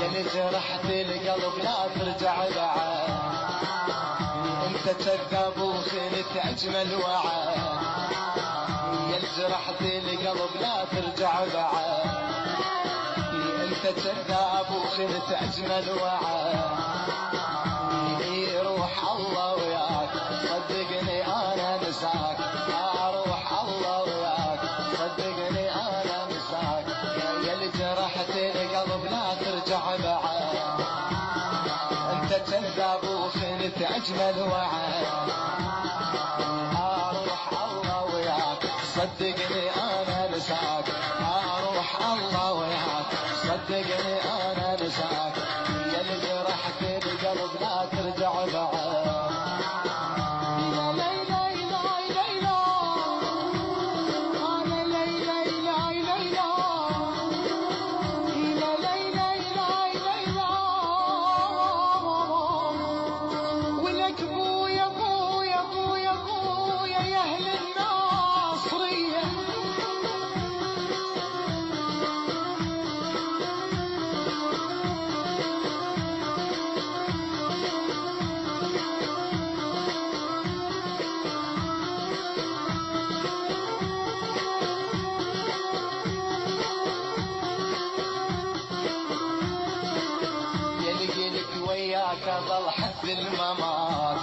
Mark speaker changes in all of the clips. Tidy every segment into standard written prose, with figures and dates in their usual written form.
Speaker 1: يلي جرحت القلب لا ترجع بعد، انت كذاب وخنت اجمل وعد. يلي جرحت القلب لا ترجع بعد، انت كذاب وخنت اجمل وعد. روح الله وياك صدقني انا نساك، روح الله وياك صدقني انا نساك. يا اللي جرحت القلب لا ترجع بعد، انت كذاب وخنت اجمل وعد. روح الله وياك صدقني انا نساك، روح الله وياك صدقني انا نساك. يا اللي جرحت القلب لا ترجع بعد. وياك ظل حد الممات،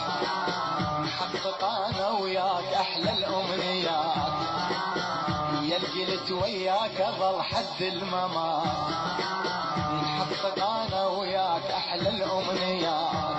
Speaker 1: نحقق انا وياك احلى الامنيات. يا قلت وياك ظل حد الممات، نحقق انا وياك احلى الامنيات.